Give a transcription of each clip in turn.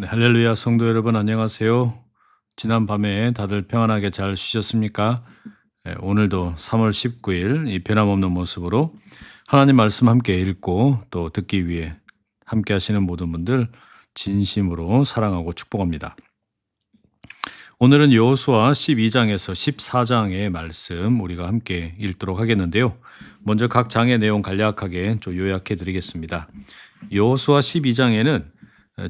네, 할렐루야 성도 여러분 안녕하세요. 지난 밤에 다들 평안하게 잘 쉬셨습니까? 오늘도 3월 19일 이 변함없는 모습으로 하나님 말씀 함께 읽고 또 듣기 위해 함께 하시는 모든 분들 진심으로 사랑하고 축복합니다. 오늘은 여호수아 12장에서 14장의 말씀 우리가 함께 읽도록 하겠는데요. 먼저 각 장의 내용 간략하게 좀 요약해 드리겠습니다. 여호수아 12장에는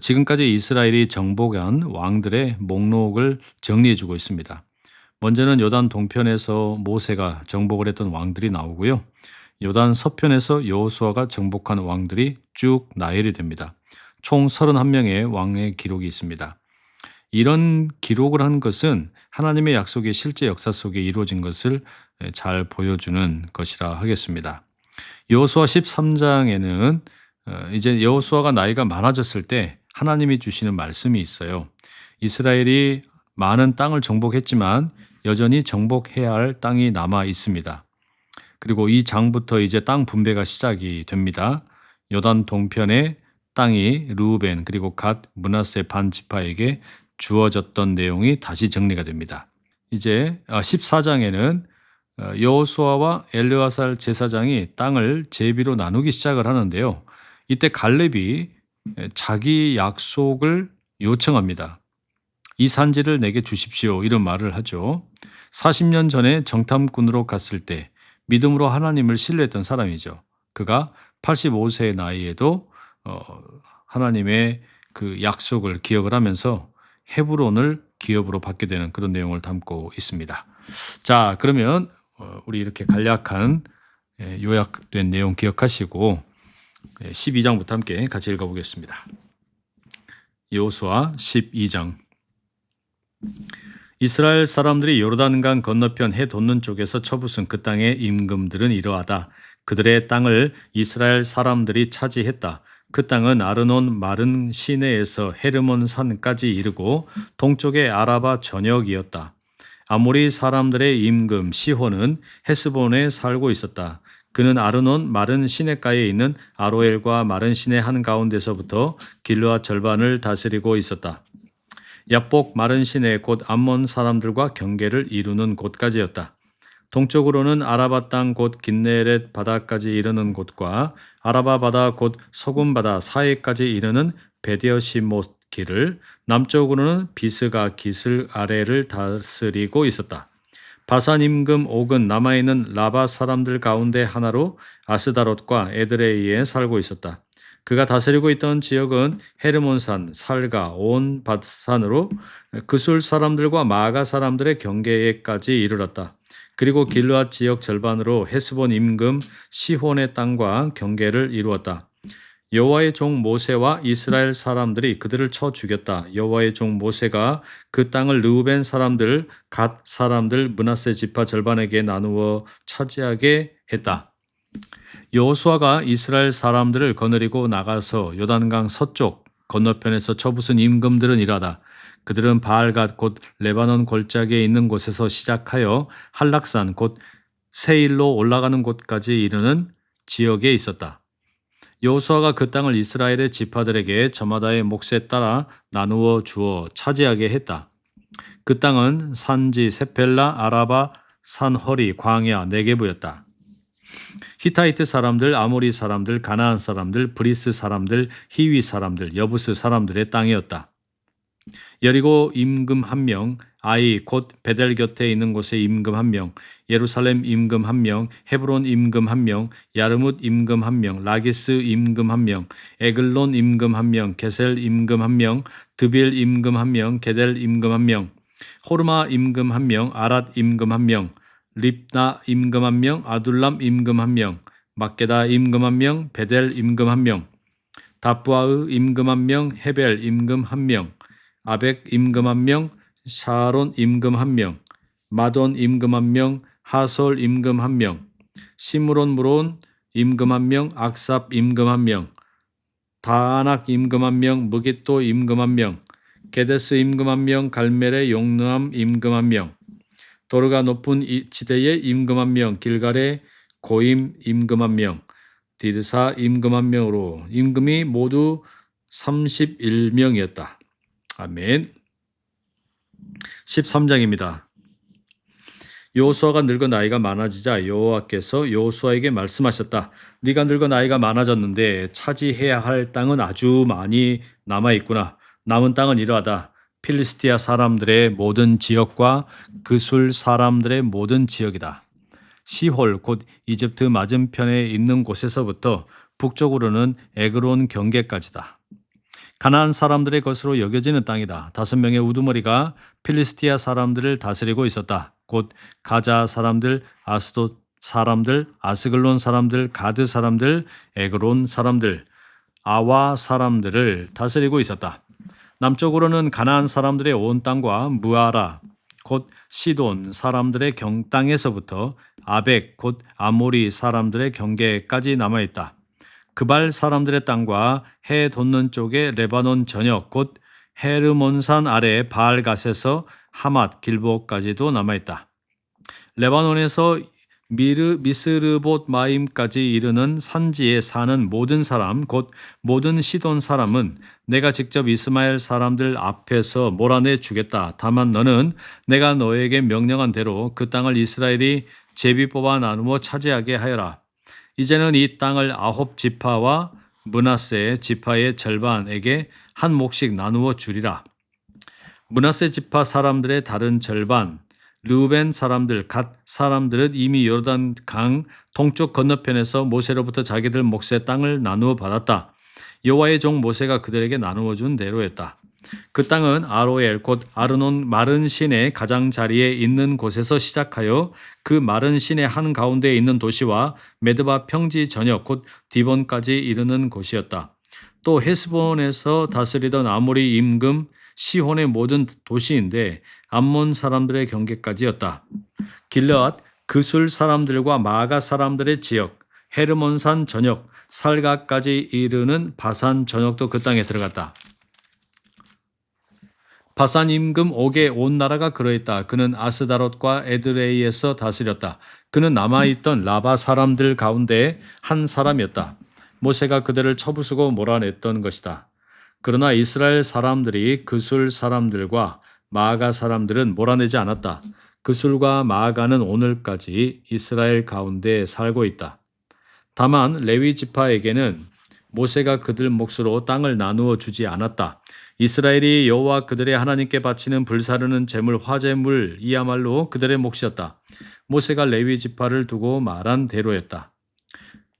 지금까지 이스라엘이 정복한 왕들의 목록을 정리해 주고 있습니다. 먼저는 요단 동편에서 모세가 정복을 했던 왕들이 나오고요. 요단 서편에서 여호수아가 정복한 왕들이 쭉 나열이 됩니다. 총 31명의 왕의 기록이 있습니다. 이런 기록을 한 것은 하나님의 약속이 실제 역사 속에 이루어진 것을 잘 보여주는 것이라 하겠습니다. 여호수아 13장에는 이제 여호수아가 나이가 많아졌을 때 하나님이 주시는 말씀이 있어요. 이스라엘이 많은 땅을 정복했지만 여전히 정복해야 할 땅이 남아 있습니다. 그리고 이 장부터 이제 땅 분배가 시작이 됩니다. 요단 동편의 땅이 르우벤 그리고 갓 므낫세 반 지파에게 주어졌던 내용이 다시 정리가 됩니다. 이제 14장에는 여호수아와 엘르아살 제사장이 땅을 제비로 나누기 시작을 하는데요. 이때 갈렙이 자기 약속을 요청합니다. 이 산지를 내게 주십시오. 이런 말을 하죠. 40년 전에 정탐꾼으로 갔을 때 믿음으로 하나님을 신뢰했던 사람이죠. 그가 85세의 나이에도 하나님의 그 약속을 기억을 하면서 헤브론을 기업으로 받게 되는 그런 내용을 담고 있습니다. 자, 그러면 우리 이렇게 간략한 요약된 내용 기억하시고 12장부터 함께 같이 읽어보겠습니다. 여호수아 12장. 이스라엘 사람들이 요르단강 건너편 해 돋는 쪽에서 쳐부순 그 땅의 임금들은 이러하다. 그들의 땅을 이스라엘 사람들이 차지했다. 그 땅은 아르논 마른 시내에서 헤르몬 산까지 이르고 동쪽의 아라바 전역이었다. 아모리 사람들의 임금 시혼은 헤스본에 살고 있었다. 그는 아르논 마른 시내가에 있는 아로엘과 마른 시내 한가운데서부터 길르앗 절반을 다스리고 있었다. 야복 마른 시내 곧 암몬 사람들과 경계를 이루는 곳까지였다. 동쪽으로는 아라바 땅 곧 긴네렛 바다까지 이르는 곳과 아라바 바다 곧 소금 바다 사이까지 이르는 베디어시못 길을, 남쪽으로는 비스가 기슬 아래를 다스리고 있었다. 바산 임금 옥은 남아있는 라바 사람들 가운데 하나로 아스다롯과 에드레이에 살고 있었다. 그가 다스리고 있던 지역은 헤르몬산, 살가, 온 밧산으로 그술 사람들과 마가 사람들의 경계에까지 이르렀다. 그리고 길르앗 지역 절반으로 헤스본 임금 시혼의 땅과 경계를 이루었다. 여호와의 종 모세와 이스라엘 사람들이 그들을 쳐 죽였다. 여호와의 종 모세가 그 땅을 르우벤 사람들, 갓 사람들, 므낫세 지파 절반에게 나누어 차지하게 했다. 여호수아가 이스라엘 사람들을 거느리고 나가서 요단강 서쪽 건너편에서 쳐부순 임금들은 이라다. 그들은 바알갓 곧 레바논 골짜기에 있는 곳에서 시작하여 한락산 곧 세일로 올라가는 곳까지 이르는 지역에 있었다. 여호수아가 그 땅을 이스라엘의 지파들에게 저마다의 몫에 따라 나누어 주어 차지하게 했다. 그 땅은 산지 세펠라, 아라바, 산허리, 광야, 네게부였다. 히타이트 사람들, 아모리 사람들, 가나안 사람들, 브리스 사람들, 히위 사람들, 여부스 사람들의 땅이었다. 여리고 임금 1명, 아이 곧 베델 곁에 있는 곳에 임금 1명, 예루살렘 임금 1명, 헤브론 임금 1명, 야르뭇 임금 1명, 라기스 임금 1명, 에글론 임금 1명, 게셀 임금 1명, 드빌 임금 1명, 게델 임금 1명, 호르마 임금 1명, 아랏 임금 1명, 립나 임금 1명, 아둘람 임금 1명, 막게다 임금 1명, 베델 임금 1명, 다부아의 임금 1명, 헤벨 임금 1명, 아벡 임금 1명, 샤론 임금 1명, 마돈 임금 1명, 하솔 임금 1명, 시므론 무론 임금 1명, 악삽 임금 1명, 다아낙 임금 1명, 무깃도 임금 1명, 게데스 임금 1명, 갈멜의 용르암 임금 1명, 도르가 높은 지대의 임금 1명, 길갈의 고임 임금 1명, 디르사 임금 1명으로 임금이 모두 31명이었다. 아멘. 13장입니다. 여호수아가 늙어 나이가 많아지자 여호와께서 여호수아에게 말씀하셨다. 네가 늙어 나이가 많아졌는데 차지해야 할 땅은 아주 많이 남아 있구나. 남은 땅은 이러하다. 필리스티아 사람들의 모든 지역과 그술 사람들의 모든 지역이다. 시홀 곧 이집트 맞은편에 있는 곳에서부터 북쪽으로는 에그론 경계까지다. 가나안 사람들의 것으로 여겨지는 땅이다. 5명의 우두머리가 필리스티아 사람들을 다스리고 있었다. 곧 가자 사람들, 아스돗 사람들, 아스글론 사람들, 가드 사람들, 에그론 사람들, 아와 사람들을 다스리고 있었다. 남쪽으로는 가나안 사람들의 온 땅과 무아라 곧 시돈 사람들의 땅에서부터 아벡 곧 아모리 사람들의 경계까지 남아 있다. 그발 사람들의 땅과 해 돋는 쪽의 레바논 전역 곧 헤르몬산 아래 바알갓에서 하맛 길보까지도 남아있다. 레바논에서 미스르봇 마임까지 이르는 산지에 사는 모든 사람 곧 모든 시돈 사람은 내가 직접 이스마엘 사람들 앞에서 몰아내 주겠다. 다만 너는 내가 너에게 명령한 대로 그 땅을 이스라엘이 제비 뽑아 나누어 차지하게 하여라. 이제는 이 땅을 9지파와 므낫세 지파의 절반에게 한 몫씩 나누어 주리라. 므낫세 지파 사람들의 다른 절반, 르우벤 사람들, 갓 사람들은 이미 요르단 강 동쪽 건너편에서 모세로부터 자기들 몫의 땅을 나누어 받았다. 여호와의 종 모세가 그들에게 나누어 준 대로였다. 그 땅은 아로엘 곧 아르논 마른 시내 가장자리에 있는 곳에서 시작하여 그 마른 시내 한가운데에 있는 도시와 메드바 평지 전역 곧 디본까지 이르는 곳이었다. 또 헤스본에서 다스리던 아모리 임금 시혼의 모든 도시인데 암몬 사람들의 경계까지였다. 길르앗 그술 사람들과 마가 사람들의 지역 헤르몬산 전역 살가까지 이르는 바산 전역도 그 땅에 들어갔다. 바산 임금 옥의 온 나라가 그러했다. 그는 아스다롯과 에드레이에서 다스렸다. 그는 남아있던 라바 사람들 가운데 한 사람이었다. 모세가 그들을 쳐부수고 몰아냈던 것이다. 그러나 이스라엘 사람들이 그술 사람들과 마아가 사람들은 몰아내지 않았다. 그술과 마아가는 오늘까지 이스라엘 가운데 살고 있다. 다만 레위 지파에게는 모세가 그들 몫으로 땅을 나누어 주지 않았다. 이스라엘이 여호와 그들의 하나님께 바치는 불사르는 제물 화제물 이야말로 그들의 몫이었다. 모세가 레위 지파를 두고 말한 대로였다.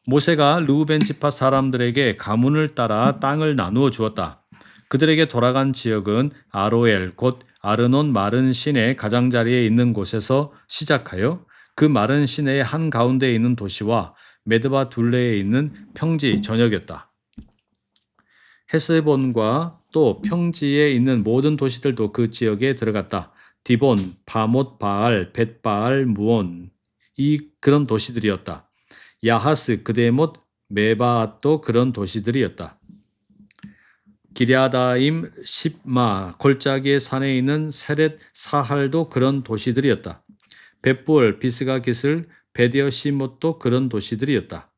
모세가 르우벤 지파 사람들에게 가문을 따라 땅을 나누어 주었다. 그들에게 돌아간 지역은 아로엘 곧 아르논 마른 시내 가장자리에 있는 곳에서 시작하여 그 마른 시내의 한가운데에 있는 도시와 메드바 둘레에 있는 평지 전역이었다. 헤스본과 또 평지에 있는 모든 도시들도 그 지역에 들어갔다. 디본, 바못 바알, 벳바알, 무온 이 그런 도시들이었다. 야하스, 그데못, 메바앗도 그런 도시들이었다. 기랴다임, 십마, 골짜기의 산에 있는 세렛, 사할도 그런 도시들이었다. 벳부얼, 비스가 기슬, 베디어 시못도 그런 도시들이었다.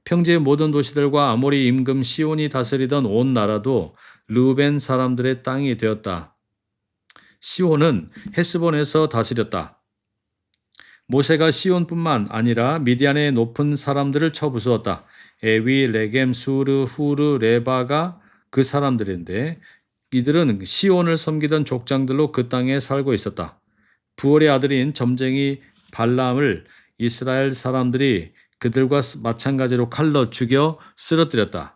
평지의 모든 도시들과 아모리 임금 시온이 다스리던 온 나라도 르우벤 사람들의 땅이 되었다. 시온은 헤스본에서 다스렸다. 모세가 시온뿐만 아니라 미디안의 높은 사람들을 쳐부수었다. 에위, 레겜, 수르, 후르, 레바가 그 사람들인데 이들은 시온을 섬기던 족장들로 그 땅에 살고 있었다. 부올의 아들인 점쟁이 발람을 이스라엘 사람들이 그들과 마찬가지로 칼로 죽여 쓰러뜨렸다.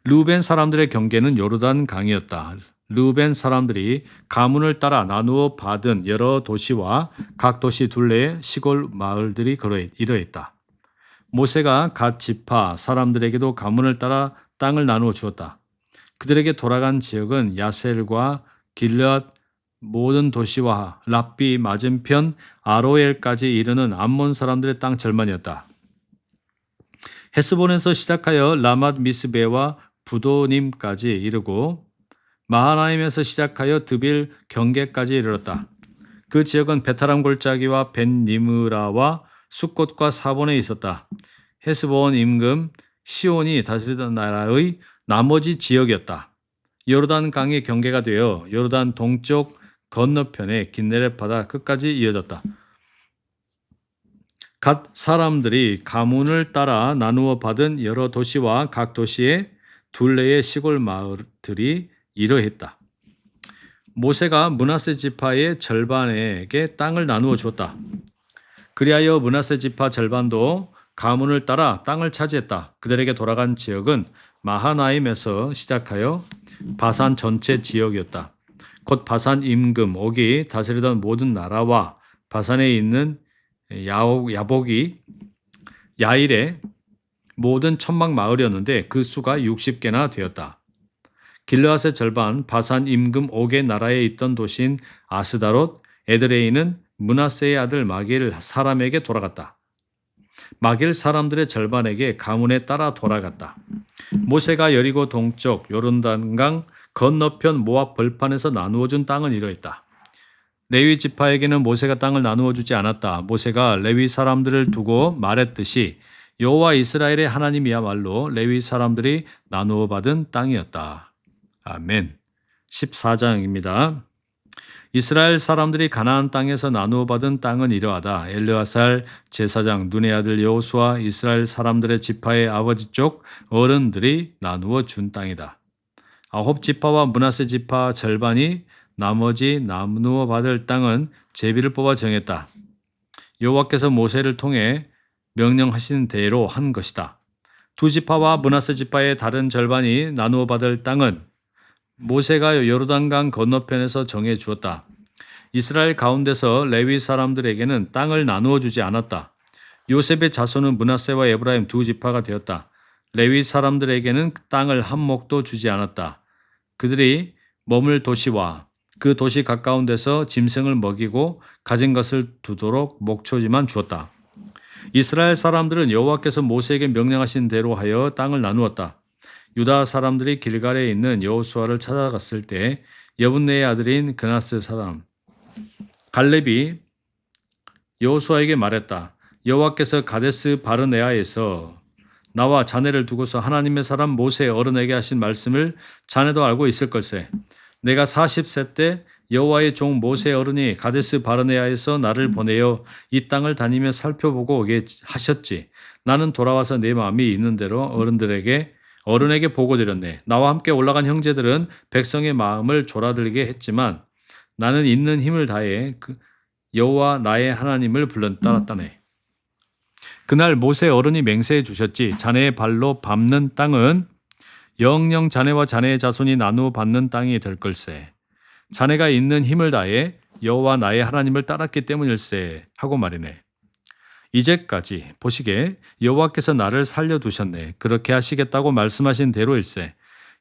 르우벤 사람들의 경계는 요르단 강이었다. 르우벤 사람들이 가문을 따라 나누어 받은 여러 도시와 각 도시 둘레의 시골 마을들이 이러했다. 모세가 갓 지파 사람들에게도 가문을 따라 땅을 나누어 주었다. 그들에게 돌아간 지역은 야셀과 길르앗 모든 도시와 랍비 맞은편 아로엘까지 이르는 암몬 사람들의 땅 절반이었다. 헤스본에서 시작하여 라맛 미스베와 부도님까지 이르고 마하나임에서 시작하여 드빌 경계까지 이르렀다. 그 지역은 베타람 골짜기와 벤니므라와 숫곳과 사본에 있었다. 헤스본 임금 시온이 다스리던 나라의 나머지 지역이었다. 요르단 강이 경계가 되어 요르단 동쪽 건너편의 긴네렛 바다 끝까지 이어졌다. 갓 사람들이 가문을 따라 나누어 받은 여러 도시와 각 도시의 둘레의 시골 마을들이 이러했다. 모세가 므낫세 지파의 절반에게 땅을 나누어 주었다. 그리하여 므낫세 지파 절반도 가문을 따라 땅을 차지했다. 그들에게 돌아간 지역은 마하나임에서 시작하여 바산 전체 지역이었다. 곧 바산 임금 옥이 다스리던 모든 나라와 바산에 있는 야복이 야일의 모든 천막 마을이었는데 그 수가 60개나 되었다. 길르앗의 절반 바산 임금 옥의 나라에 있던 도시인 아스다롯 에드레이는 므낫세의 아들 마길 사람에게 돌아갔다. 마길 사람들의 절반에게 가문에 따라 돌아갔다. 모세가 여리고 동쪽 요르단강 건너편 모압 벌판에서 나누어 준 땅은 이러했다. 레위 지파에게는 모세가 땅을 나누어 주지 않았다. 모세가 레위 사람들을 두고 말했듯이 여호와 이스라엘의 하나님이야말로 레위 사람들이 나누어 받은 땅이었다. 아멘. 14장입니다. 이스라엘 사람들이 가나안 땅에서 나누어 받은 땅은 이러하다. 엘르아살 제사장 눈의 아들 여호수아 이스라엘 사람들의 지파의 아버지 쪽 어른들이 나누어 준 땅이다. 9지파와 므낫세 지파 절반이 나머지 나누어 받을 땅은 제비를 뽑아 정했다. 여호와께서 모세를 통해 명령하신 대로 한 것이다. 2지파와 므낫세 지파의 다른 절반이 나누어 받을 땅은 모세가 요르단강 건너편에서 정해 주었다. 이스라엘 가운데서 레위 사람들에게는 땅을 나누어 주지 않았다. 요셉의 자손은 므낫세와 에브라임 2지파가 되었다. 레위 사람들에게는 땅을 한 몫도 주지 않았다. 그들이 머물 도시와 그 도시 가까운 데서 짐승을 먹이고 가진 것을 두도록 목초지만 주었다. 이스라엘 사람들은 여호와께서 모세에게 명령하신 대로 하여 땅을 나누었다. 유다 사람들이 길갈에 있는 여호수아를 찾아갔을 때 여분네의 아들인 그나스 사람 갈렙이 여호수아에게 말했다. 여호와께서 가데스 바르네아에서 나와 자네를 두고서 하나님의 사람 모세 어른에게 하신 말씀을 자네도 알고 있을 걸세. 내가 40세 때 여호와의 종 모세 어른이 가데스 바르네아에서 나를 보내어 이 땅을 다니며 살펴보고 오게 하셨지. 나는 돌아와서 내 마음이 있는 대로 어른에게 보고드렸네. 나와 함께 올라간 형제들은 백성의 마음을 졸아들게 했지만 나는 있는 힘을 다해 여호와 나의 하나님을 따랐다네. 그날 모세 어른이 맹세해 주셨지. 자네의 발로 밟는 땅은 영영 자네와 자네의 자손이 나누어 받는 땅이 될 걸세. 자네가 있는 힘을 다해 여호와 나의 하나님을 따랐기 때문일세 하고 말이네. 이제까지 보시게 여호와께서 나를 살려두셨네. 그렇게 하시겠다고 말씀하신 대로일세.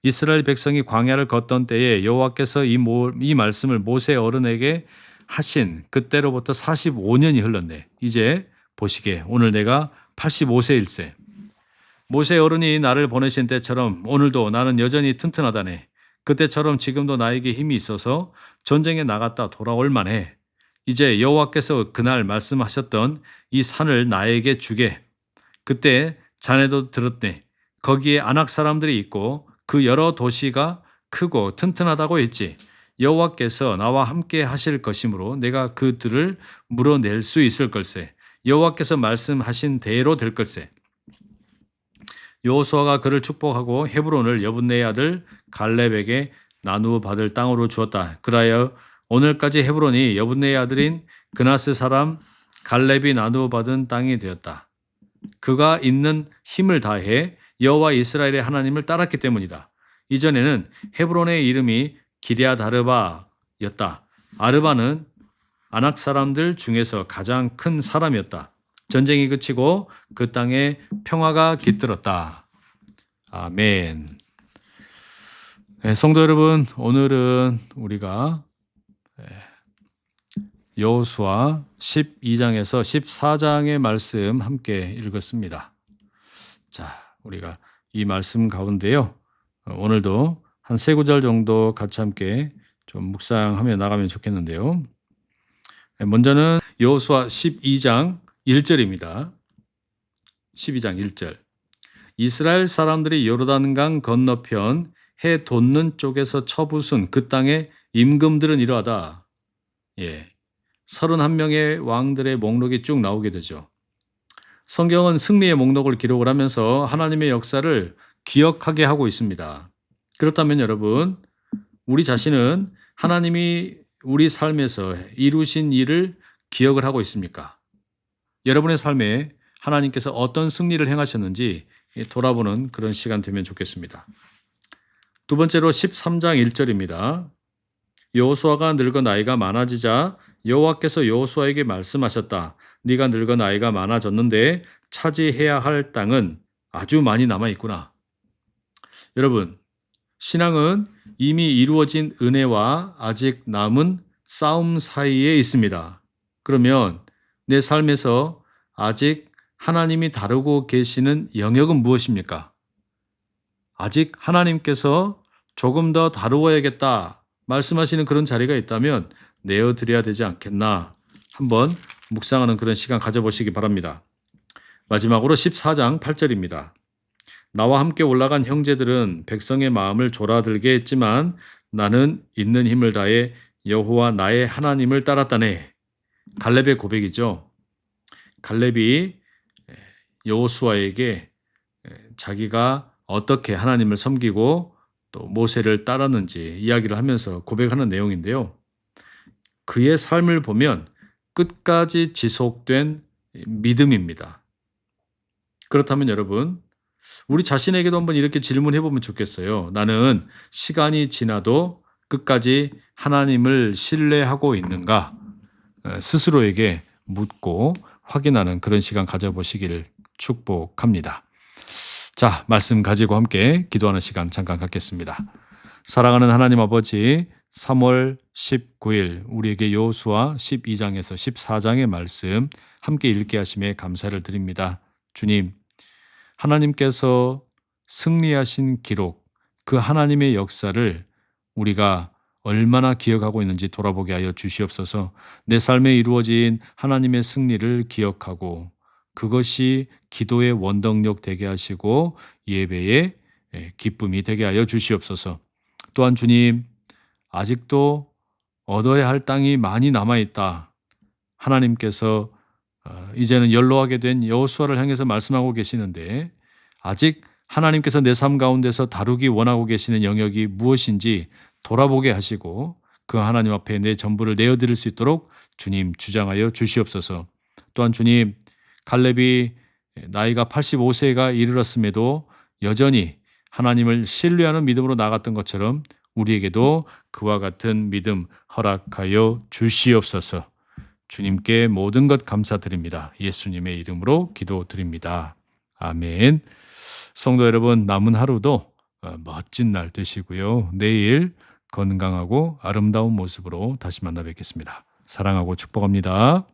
이스라엘 백성이 광야를 걷던 때에 여호와께서 이 말씀을 모세 어른에게 하신 그때로부터 45년이 흘렀네. 이제 보시게 오늘 내가 85세일세. 모세 어른이 나를 보내신 때처럼 오늘도 나는 여전히 튼튼하다네. 그때처럼 지금도 나에게 힘이 있어서 전쟁에 나갔다 돌아올 만해. 이제 여호와께서 그날 말씀하셨던 이 산을 나에게 주게. 그때 자네도 들었네. 거기에 아낙 사람들이 있고 그 여러 도시가 크고 튼튼하다고 했지. 여호와께서 나와 함께 하실 것이므로 내가 그들을 물어낼 수 있을 걸세. 여호와께서 말씀하신 대로 될 걸세. 여호수아가 그를 축복하고 헤브론을 여분네의 아들 갈렙에게 나누어 받을 땅으로 주었다. 그라여 오늘까지 헤브론이 여분네의 아들인 그나스 사람 갈렙이 나누어 받은 땅이 되었다. 그가 있는 힘을 다해 여호와 이스라엘의 하나님을 따랐기 때문이다. 이전에는 헤브론의 이름이 기럇 아르바였다. 아르바는 아낙 사람들 중에서 가장 큰 사람이었다. 전쟁이 그치고 그 땅에 평화가 깃들었다. 아멘. 네, 성도 여러분, 오늘은 우리가 여호수아 12장에서 14장의 말씀 함께 읽었습니다. 자, 우리가 이 말씀 가운데요. 오늘도 한 3구절 정도 같이 함께 좀 묵상하며 나가면 좋겠는데요. 먼저는 여호수아 12장 1절입니다. 12장 1절. 이스라엘 사람들이 요르단강 건너편 해 돋는 쪽에서 쳐부순 그 땅의 임금들은 이러하다. 예. 31명의 왕들의 목록이 쭉 나오게 되죠. 성경은 승리의 목록을 기록을 하면서 하나님의 역사를 기억하게 하고 있습니다. 그렇다면 여러분, 우리 자신은 하나님이 우리 삶에서 이루신 일을 기억을 하고 있습니까? 여러분의 삶에 하나님께서 어떤 승리를 행하셨는지 돌아보는 그런 시간 되면 좋겠습니다. 두 번째로 13장 1절입니다. 여호수아가 늙어 나이가 많아지자 여호와께서 여호수아에게 말씀하셨다. 네가 늙어 나이가 많아졌는데 차지해야 할 땅은 아주 많이 남아 있구나. 여러분, 신앙은 이미 이루어진 은혜와 아직 남은 싸움 사이에 있습니다. 그러면 내 삶에서 아직 하나님이 다루고 계시는 영역은 무엇입니까? 아직 하나님께서 조금 더 다루어야겠다 말씀하시는 그런 자리가 있다면 내어드려야 되지 않겠나 한번 묵상하는 그런 시간 가져보시기 바랍니다. 마지막으로 14장 8절입니다. 나와 함께 올라간 형제들은 백성의 마음을 졸아들게 했지만 나는 있는 힘을 다해 여호와 나의 하나님을 따랐다네. 갈렙의 고백이죠. 갈렙이 여호수아에게 자기가 어떻게 하나님을 섬기고 또 모세를 따랐는지 이야기를 하면서 고백하는 내용인데요. 그의 삶을 보면 끝까지 지속된 믿음입니다. 그렇다면 여러분, 우리 자신에게도 한번 이렇게 질문해 보면 좋겠어요. 나는 시간이 지나도 끝까지 하나님을 신뢰하고 있는가? 스스로에게 묻고 확인하는 그런 시간 가져보시기를 축복합니다. 자, 말씀 가지고 함께 기도하는 시간 잠깐 갖겠습니다. 사랑하는 하나님 아버지, 3월 19일 우리에게 여호수아 12장에서 14장의 말씀 함께 읽게 하심에 감사를 드립니다. 주님, 하나님께서 승리하신 기록, 그 하나님의 역사를 우리가 얼마나 기억하고 있는지 돌아보게 하여 주시옵소서. 내 삶에 이루어진 하나님의 승리를 기억하고 그것이 기도의 원동력 되게 하시고 예배의 기쁨이 되게 하여 주시옵소서. 또한 주님, 아직도 얻어야 할 땅이 많이 남아있다. 하나님께서 이제는 연로하게 된 여호수아를 향해서 말씀하고 계시는데 아직 하나님께서 내 삶 가운데서 다루기 원하고 계시는 영역이 무엇인지 돌아보게 하시고 그 하나님 앞에 내 전부를 내어드릴 수 있도록 주님 주장하여 주시옵소서. 또한 주님, 갈렙이 나이가 85세가 이르렀음에도 여전히 하나님을 신뢰하는 믿음으로 나갔던 것처럼 우리에게도 그와 같은 믿음 허락하여 주시옵소서. 주님께 모든 것 감사드립니다. 예수님의 이름으로 기도드립니다. 아멘. 성도 여러분, 남은 하루도 멋진 날 되시고요. 내일 건강하고 아름다운 모습으로 다시 만나 뵙겠습니다. 사랑하고 축복합니다.